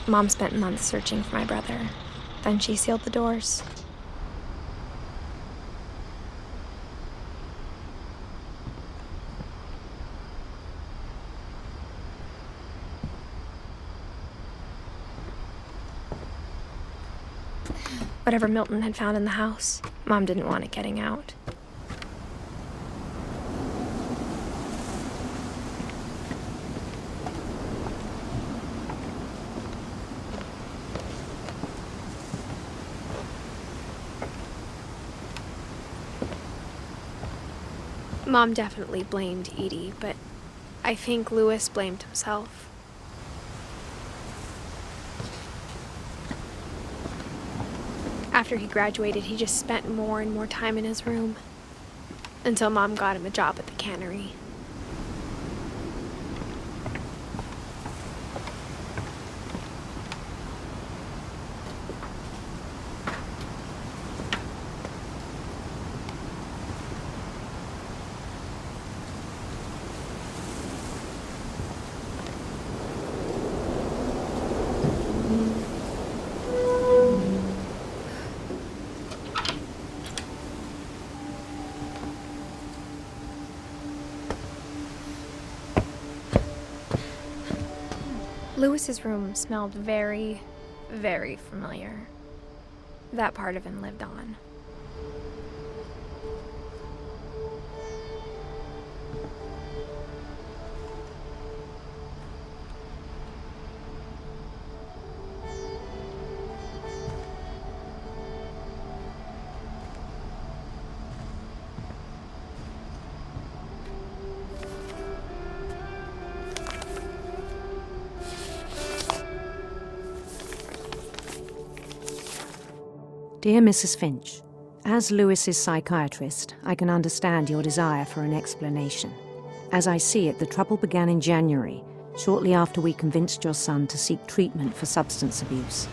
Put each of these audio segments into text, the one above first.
Mom spent months searching for my brother. Then she sealed the doors. Whatever Milton had found in the house, Mom didn't want it getting out. Mom definitely blamed Edie, but I think Louis blamed himself. After he graduated, he just spent more and more time in his room, until Mom got him a job at the cannery. Louis's room smelled very, very familiar. That part of him lived on. Dear Mrs. Finch, as Louis's psychiatrist, I can understand your desire for an explanation. As I see it, the trouble began in January, shortly after we convinced your son to seek treatment for substance abuse.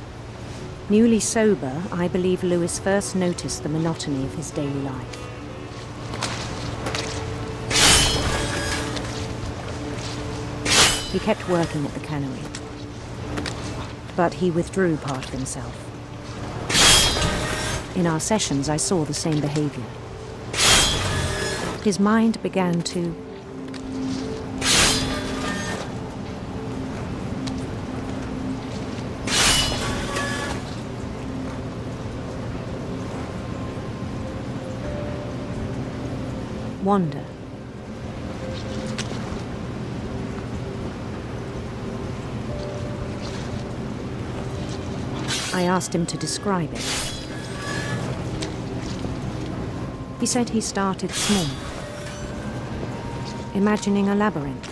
Newly sober, I believe Louis first noticed the monotony of his daily life. He kept working at the cannery, but he withdrew part of himself. In our sessions, I saw the same behavior. His mind began to wander. I asked him to describe it. He said he started small, imagining a labyrinth.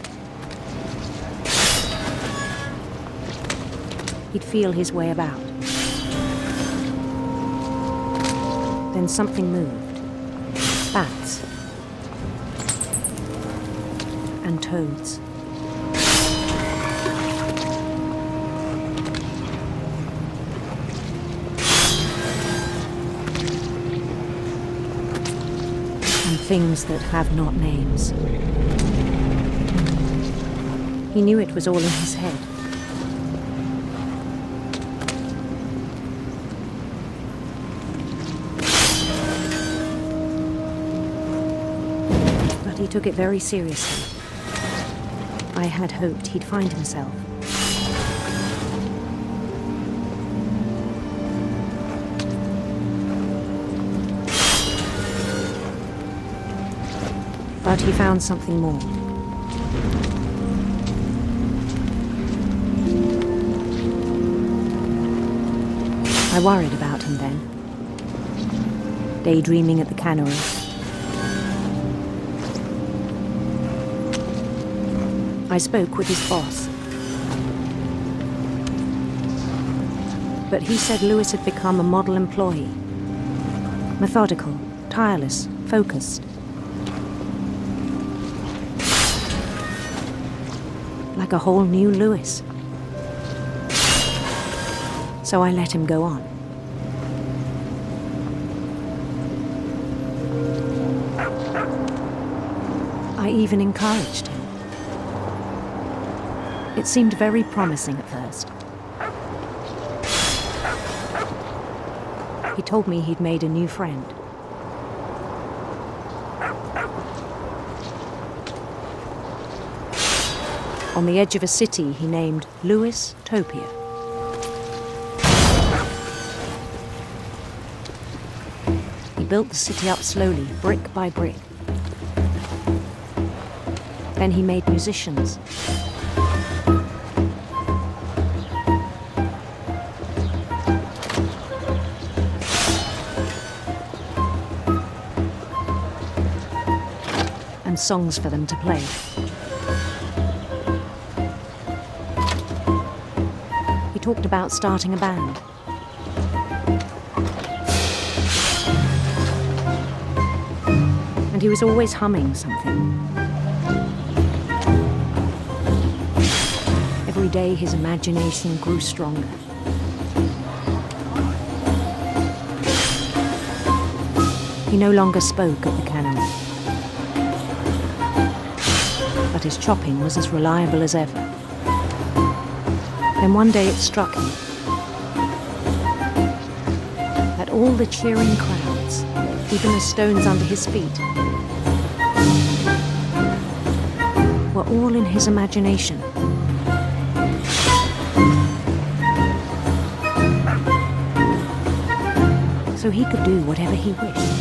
He'd feel his way about. Then something moved. Bats. And toads. Things that have not names. He knew it was all in his head. But he took it very seriously. I had hoped he'd find himself. But he found something more. I worried about him then, daydreaming at the cannery. I spoke with his boss, but he said Louis had become a model employee. Methodical, tireless, focused. Like a whole new Louis. So I let him go on. I even encouraged him. It seemed very promising at first. He told me he'd made a new friend. On the edge of a city he named Louis Topia. He built the city up slowly, brick by brick. Then he made musicians. And songs for them to play. He talked about starting a band. And he was always humming something. Every day his imagination grew stronger. He no longer spoke at the cannery. But his chopping was as reliable as ever. Then one day it struck him that all the cheering crowds, even the stones under his feet, were all in his imagination. So he could do whatever he wished.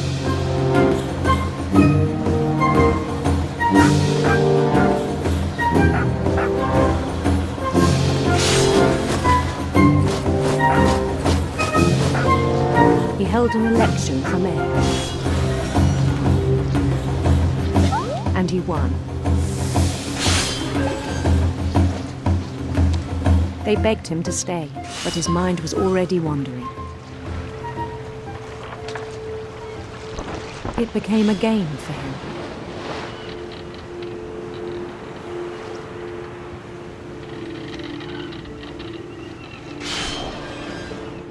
He held an election for mayor. And he won. They begged him to stay, but his mind was already wandering. It became a game for him.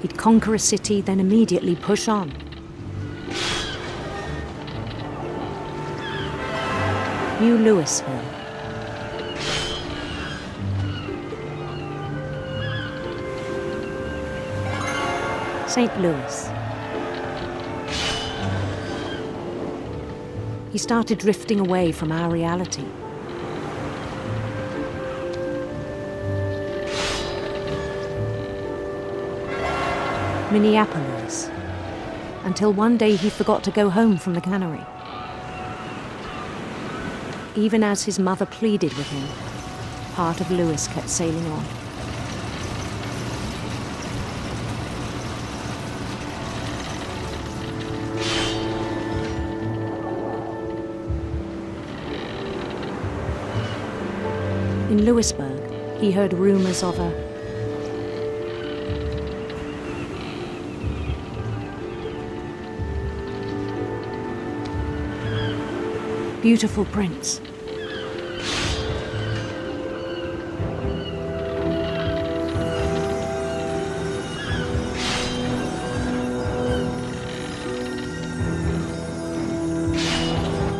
He'd conquer a city, then immediately push on. New Louisville. St. Louis. He started drifting away from our reality. Minneapolis, until one day he forgot to go home from the cannery. Even as his mother pleaded with him, part of Louis kept sailing on. In Louisburg, he heard rumors of a beautiful prince.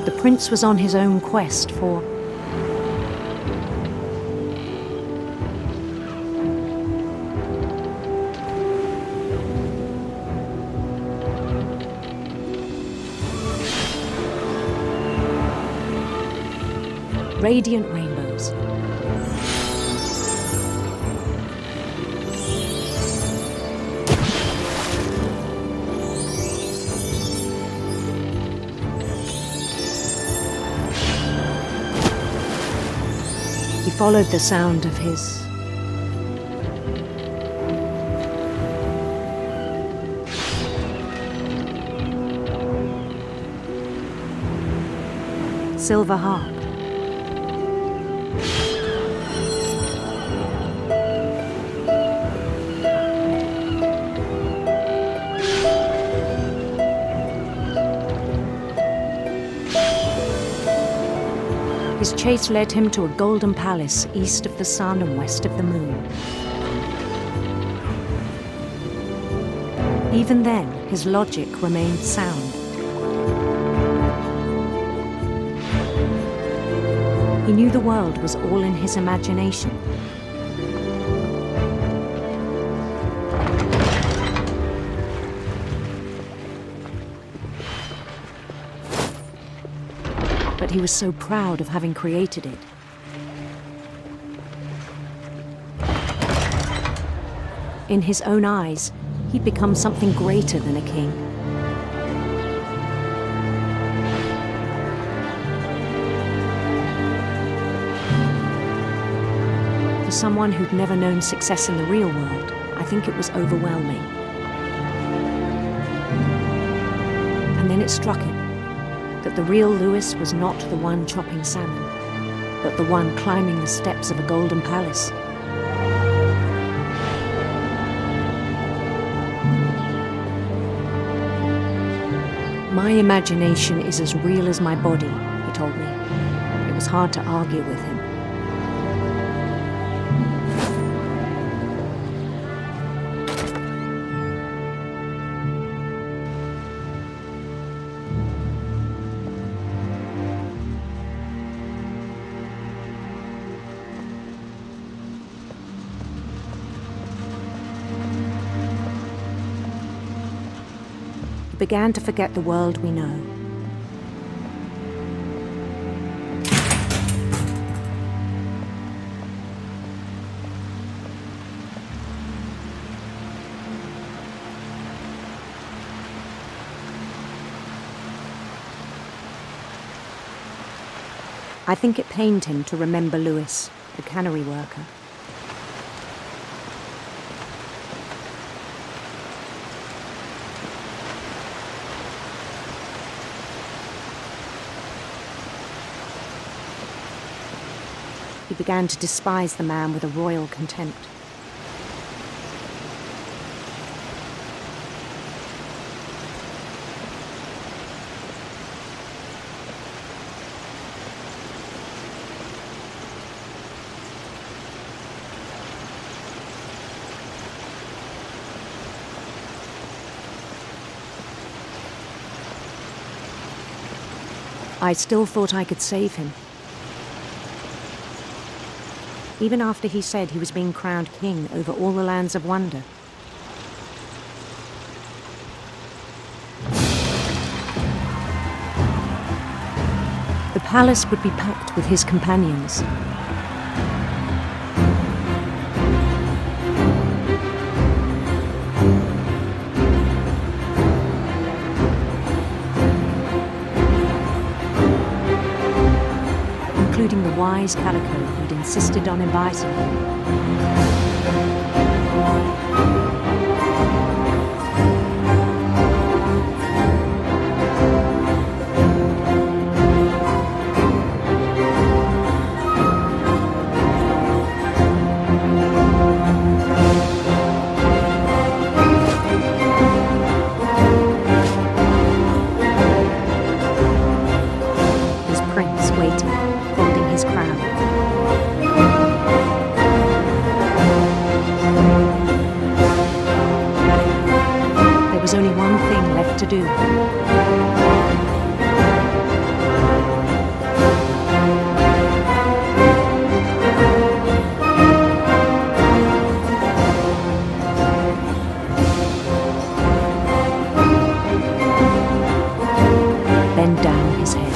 The prince was on his own quest for radiant rainbows. He followed the sound of his silver harp. His chase led him to a golden palace east of the sun and west of the moon. Even then, his logic remained sound. He knew the world was all in his imagination. but he was so proud of having created it. In his own eyes, he'd become something greater than a king. For someone who'd never known success in the real world, I think it was overwhelming. And then it struck him that the real Lewis was not the one chopping salmon, but the one climbing the steps of a golden palace. My imagination is as real as my body, he told me. It was hard to argue with him. Began to forget the world we know. I think it pained him to remember Lewis, the cannery worker. He began to despise the man with a royal contempt. I still thought I could save him. Even after he said he was being crowned king over all the lands of wonder. The palace would be packed with his companions. Including the wise Calico who'd insisted on inviting him. His prince waited, holding his crown. There was only one thing left to do. Bend down his head.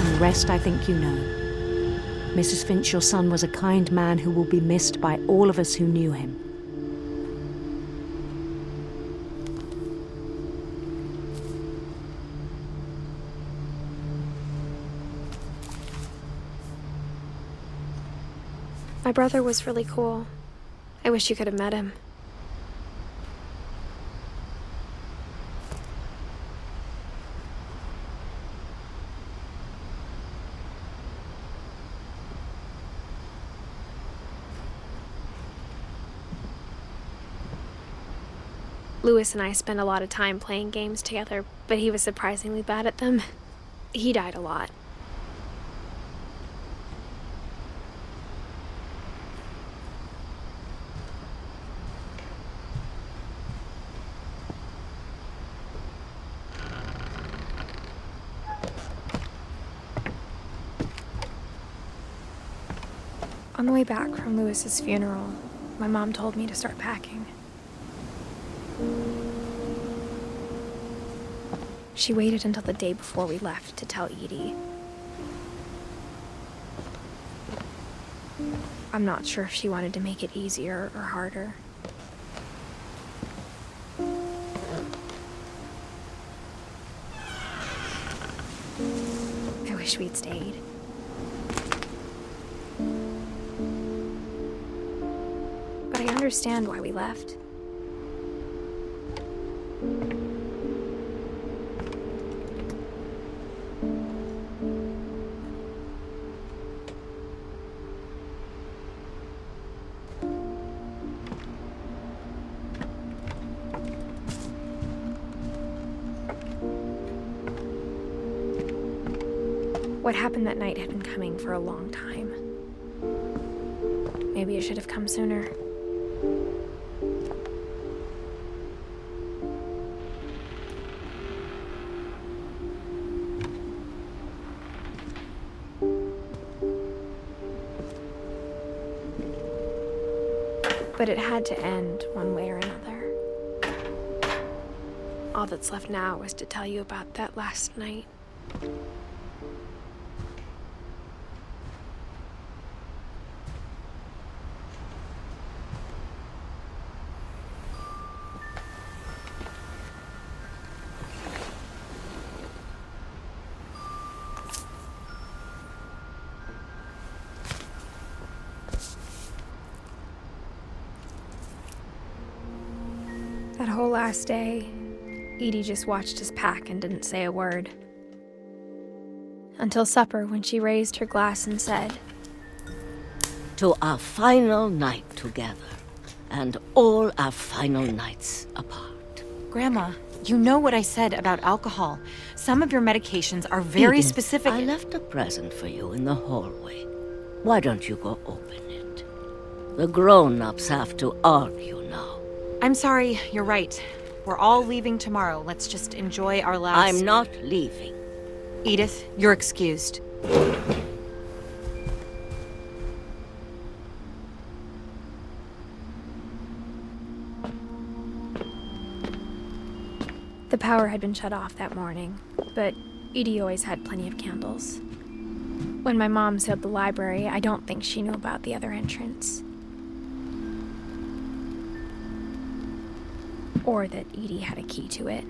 The rest I think you know. Mrs. Finch, your son was a kind man who will be missed by all of us who knew him. My brother was really cool. I wish you could have met him. Lewis and I spent a lot of time playing games together, but he was surprisingly bad at them. He died a lot. On the way back from Lewis's funeral, my mom told me to start packing. She waited until the day before we left to tell Edie. I'm not sure if she wanted to make it easier or harder. I wish we'd stayed. But I understand why we left. What happened that night had been coming for a long time. Maybe it should have come sooner. But it had to end one way or another. All that's left now is to tell you about that last night. That whole last day, Edie just watched us pack and didn't say a word. Until supper, when she raised her glass and said, "To our final night together, and all our final nights apart." Grandma, you know what I said about alcohol. Some of your medications are very Edith, specific. I left a present for you in the hallway. Why don't you go open it? The grown-ups have to argue now. I'm sorry, you're right. We're all leaving tomorrow. Let's just enjoy our last... I'm not leaving. Edith, you're excused. The power had been shut off that morning, but Edie always had plenty of candles. When my mom sealed the library, I don't think she knew about the other entrance. Or that Edie had a key to it.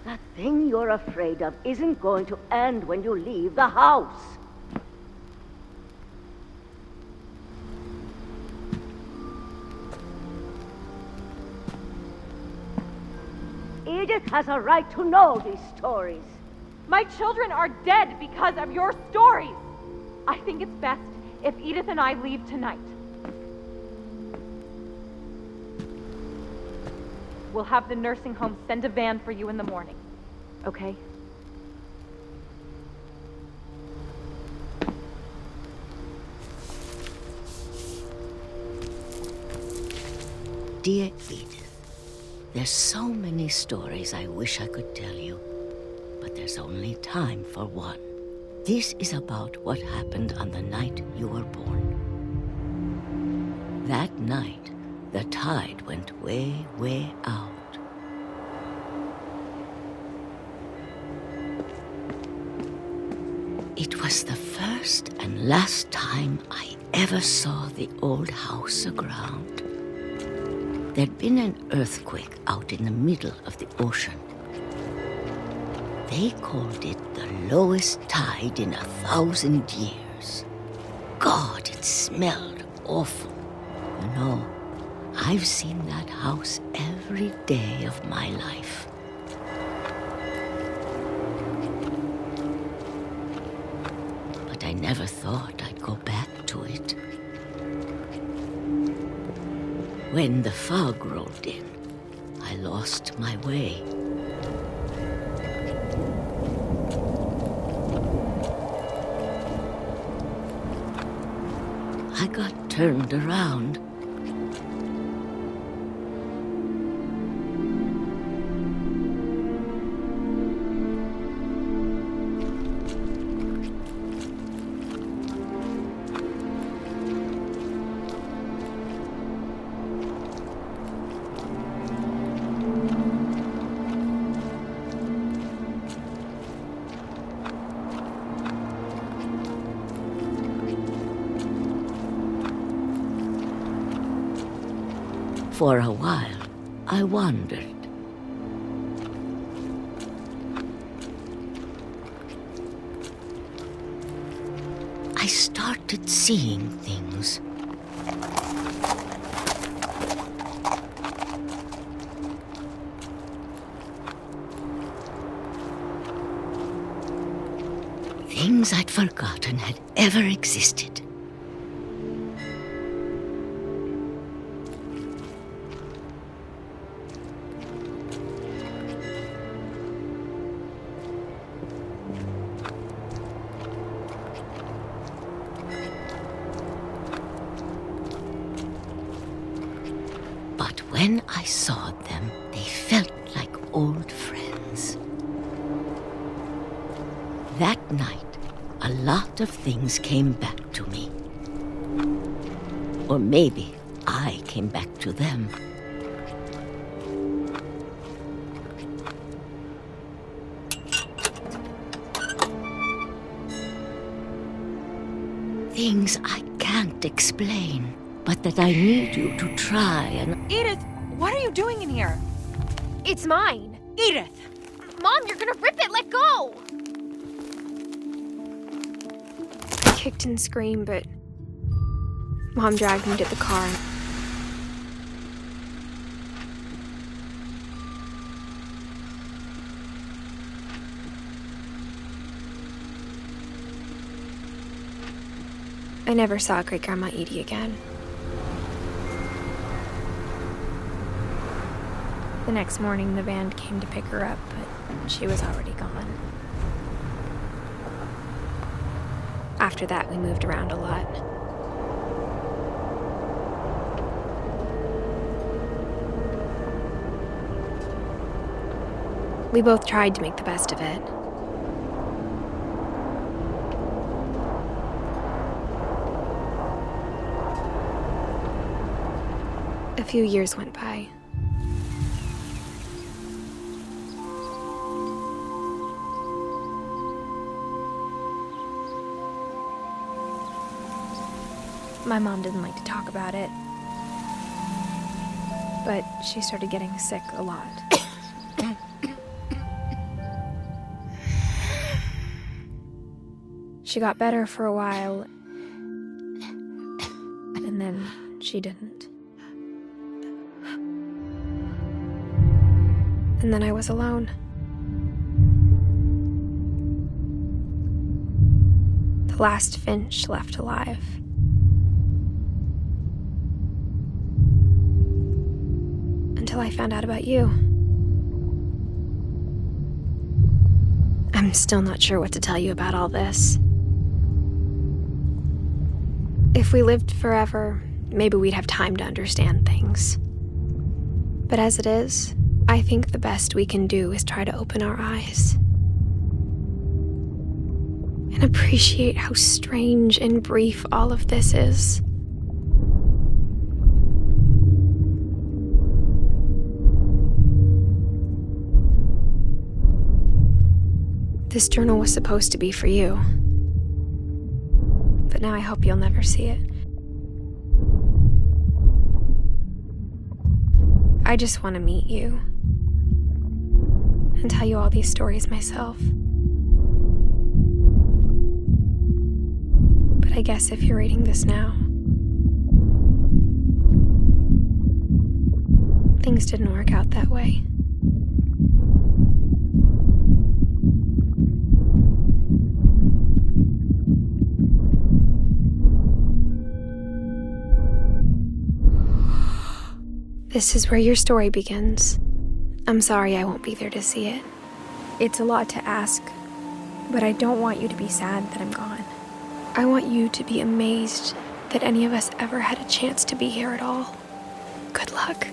That thing you're afraid of isn't going to end when you leave the house. Edith has a right to know these stories. My children are dead because of your stories. I think it's best if Edith and I leave tonight. We'll have the nursing home send a van for you in the morning. Okay? Dear Edith, there's so many stories I wish I could tell you, but there's only time for one. This is about what happened on the night you were born. That night, the tide went way, way out. It was the first and last time I ever saw the old house aground. There'd been an earthquake out in the middle of the ocean. They called it the lowest tide in 1,000 years. God, it smelled awful. You know, I've seen that house every day of my life. But I never thought I'd go back to it. When the fog rolled in, I lost my way. I got turned around. For a while, I wandered. I started seeing things. Things I'd forgotten had ever existed. But when I saw them, they felt like old friends. That night, a lot of things came back to me. Or maybe I came back to them. Things I can't explain, but that I need you to try and... Edith, what are you doing in here? It's mine. Edith! Mom, you're gonna rip it! Let go! I kicked and screamed, but Mom dragged me to the car. I never saw Great-Grandma Edie again. The next morning, the band came to pick her up, but she was already gone. After that, we moved around a lot. We both tried to make the best of it. A few years went by. My mom didn't like to talk about it, but she started getting sick a lot. She got better for a while, and then she didn't. And then I was alone. The last Finch left alive. Until I found out about you. I'm still not sure what to tell you about all this. If we lived forever, maybe we'd have time to understand things. But as it is, I think the best we can do is try to open our eyes. And appreciate how strange and brief all of this is. This journal was supposed to be for you. But now I hope you'll never see it. I just want to meet you. And tell you all these stories myself. But I guess if you're reading this now, things didn't work out that way. This is where your story begins. I'm sorry I won't be there to see it. It's a lot to ask, but I don't want you to be sad that I'm gone. I want you to be amazed that any of us ever had a chance to be here at all. Good luck.